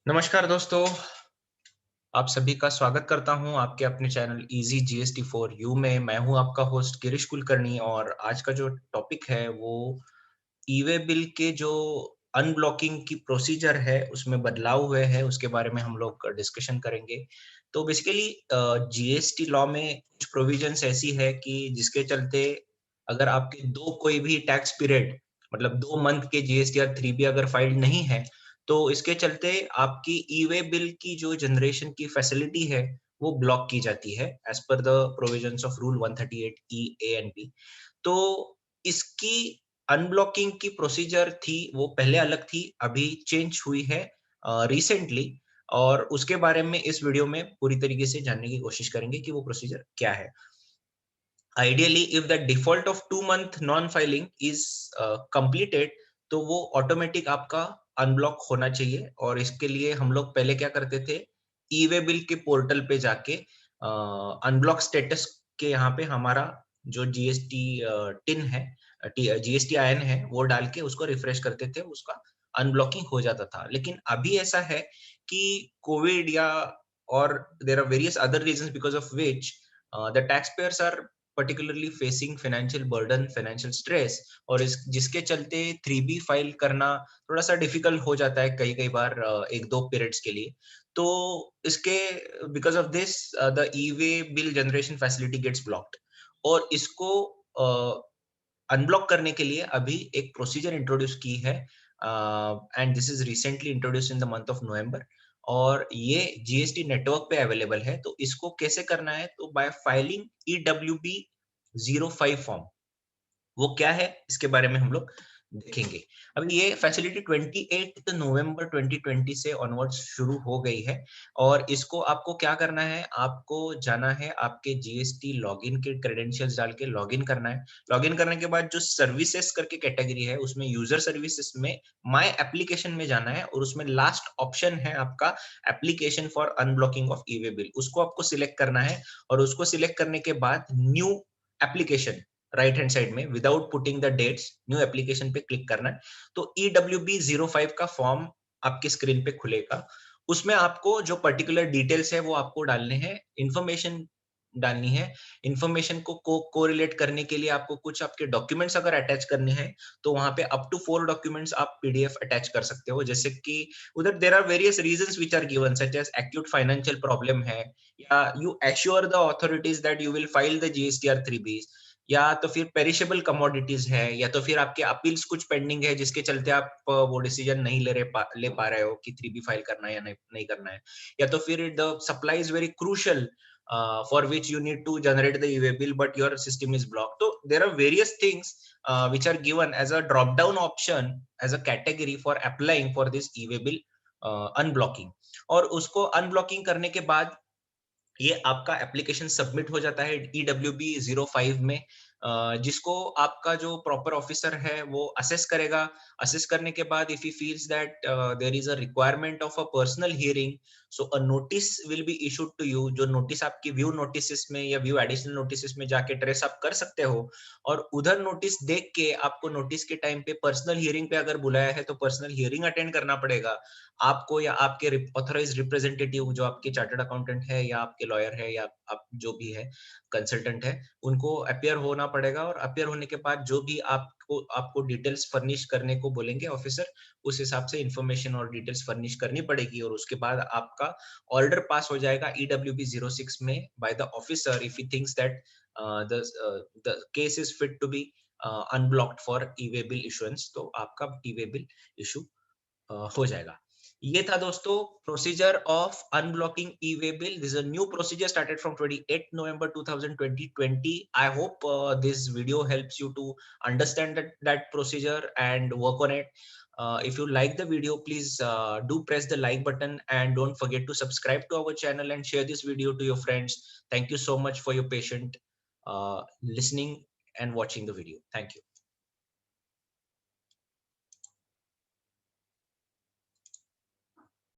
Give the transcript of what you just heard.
नमस्कार दोस्तों, आप सभी का स्वागत करता हूं आपके अपने channel easy GST for you में। मैं हूं आपका होस्ट गिरीश कुलकर्णी और आज का जो टॉपिक है वो ई वे बिल के जो अनब्लॉकिंग की प्रोसीजर है उसमें बदलाव हुए हैं उसके बारे में हम लोग डिस्कशन करेंगे। तो बेसिकली जीएसटी लॉ में कुछ प्रोविजंस ऐसी है कि जिसके चलते अगर आपके दो कोई भी टैक्स पीरियड मतलब 2 मंथ के जीएसटी और 3B अगर फाइल्ड नहीं है तो इसके चलते आपकी ई वे बिल की जो जनरेशन की फैसिलिटी है वो ब्लॉक की जाती है as per the provisions of rule 138 E A and B. तो इसकी अनब्लॉकिंग की प्रोसीजर थी वो पहले अलग थी, अभी चेंज हुई है रिसेंटली और उसके बारे में इस वीडियो में पूरी तरीके से जानने की कोशिश करेंगे कि वो प्रोसीजर क्या है। Ideally if the default of 2 month non filing is completed तो वो ऑटोमेटिक आपका अनब्लॉक होना चाहिए और इसके लिए हम लोग पहले क्या करते थे, ई वे बिल के पोर्टल पे जाके अनब्लॉक स्टेटस के यहाँ पे हमारा जो जीएसटी टिन है, जीएसटी आयन है वो डाल के उसको रिफ्रेश करते थे, उसका अनब्लॉकिंग हो जाता था। लेकिन अभी ऐसा है कि कोविड या और there are various other reasons because of which the tax payers are particularly facing financial burden, financial stress और इस जिसके चलते 3B फाइल करना थोड़ा सा डिफिकल्ट हो जाता है कई कई बार एक दो पीरियड्स के लिए। तो इसके because of this the e way bill generation facility gets blocked और इसको अनब्लॉक करने के लिए अभी एक प्रोसीजर इंट्रोड्यूस की है and this is recently introduce in the month of November और ये जीएसटी नेटवर्क पे अवेलेबल है। तो इसको कैसे करना है, तो बाय फाइलिंग EWB 05 फॉर्म। वो क्या है इसके बारे में हम लोग देखेंगे। अभी ये फैसिलिटी 28 नवंबर 2020 से ऑनवर्ड्स शुरू हो गई है और इसको आपको क्या करना है, आपको जाना है आपके जीएसटी लॉगिन के क्रेडेंशियल्स डाल के लॉगिन करना है। लॉगिन करने के बाद जो सर्विसेज करके कैटेगरी है उसमें यूजर सर्विसेज में माय एप्लीकेशन में जाना है और उसमें लास्ट ऑप्शन है आपका application for unblocking of E way bill, उसको आपको सिलेक्ट करना है और उसको सिलेक्ट करने के बाद new application right hand side में without putting the dates new application पे क्लिक करना है। तो EWB 05 का फॉर्म आपके स्क्रीन पे खुलेगा। उसमें आपको जो पर्टिकुलर डिटेल्स है वो आपको डालने हैं, इंफॉर्मेशन डालनी है। इंफॉर्मेशन को कोरिलेट करने के लिए आपको कुछ आपके डॉक्यूमेंट्स अगर अटैच करने हैं तो वहां पे अप टू 4 डॉक्यूमेंट्स आप पीडीएफ अटैच कर सकते हो, जैसे कि उधर there are various reasons which are given such as acute financial problem है या you assure the authorities that you will file the GSTR 3B या तो फिर पेरिशेबल कमोडिटीज है या तो फिर आपके अपील्स कुछ पेंडिंग है जिसके चलते आप वो डिसीजन नहीं ले पा रहे हो कि 3B फाइल करना है या नहीं करना है, या तो फिर the supply is very crucial for which you need to generate the e-way bill but your system is blocked. So there are various things which are given as a drop down option as a category for applying for this e-way bill unblocking। और उसको unblocking करने के बाद ये आपका application submit हो जाता है EWB 05 में, जिसको आपका जो प्रॉपर ऑफिसर है वो असेस करेगा। असेस करने के बाद if he feels that there is a requirement of a personal hearing so a notice will be issued to you. जो नोटिस आपकी व्यू नोटिस में या व्यू एडिशनल नोटिस में जाके ट्रेस आप कर सकते हो और उधर नोटिस देख के आपको नोटिस के टाइम पे पर्सनल हियरिंग पे अगर बुलाया है तो पर्सनल हियरिंग अटेंड करना पड़ेगा आपको या आपके ऑथराइज्ड रिप्रेजेंटेटिव जो आपके चार्टर्ड अकाउंटेंट है या आपके लॉयर है या आप जो भी है कंसल्टेंट है उनको अपियर होना पड़ेगा और अपियर होने के बाद जो भी आपको आपको डिटेल्स फर्निश करने को बोलेंगे ऑफिसर, उस हिसाब से इंफॉर्मेशन और डिटेल्स फर्निश करनी पड़ेगी और उसके बाद आपका ऑर्डर पास हो जाएगा EWB 06 में by the officer if he thinks that the case is fit to be unblocked for e way bill issuance, तो आपका ई वे बिल इशू हो जाएगा। ये था दोस्तों procedure of unblocking e way bill. This is a new procedure started from 28 November 2020। I hope this video helps you to understand that procedure and work on it. If you like the video, please do press the like button and don't forget to subscribe to our channel and share this video to your friends. Thank you so much for your patient listening and watching the video. Thank you.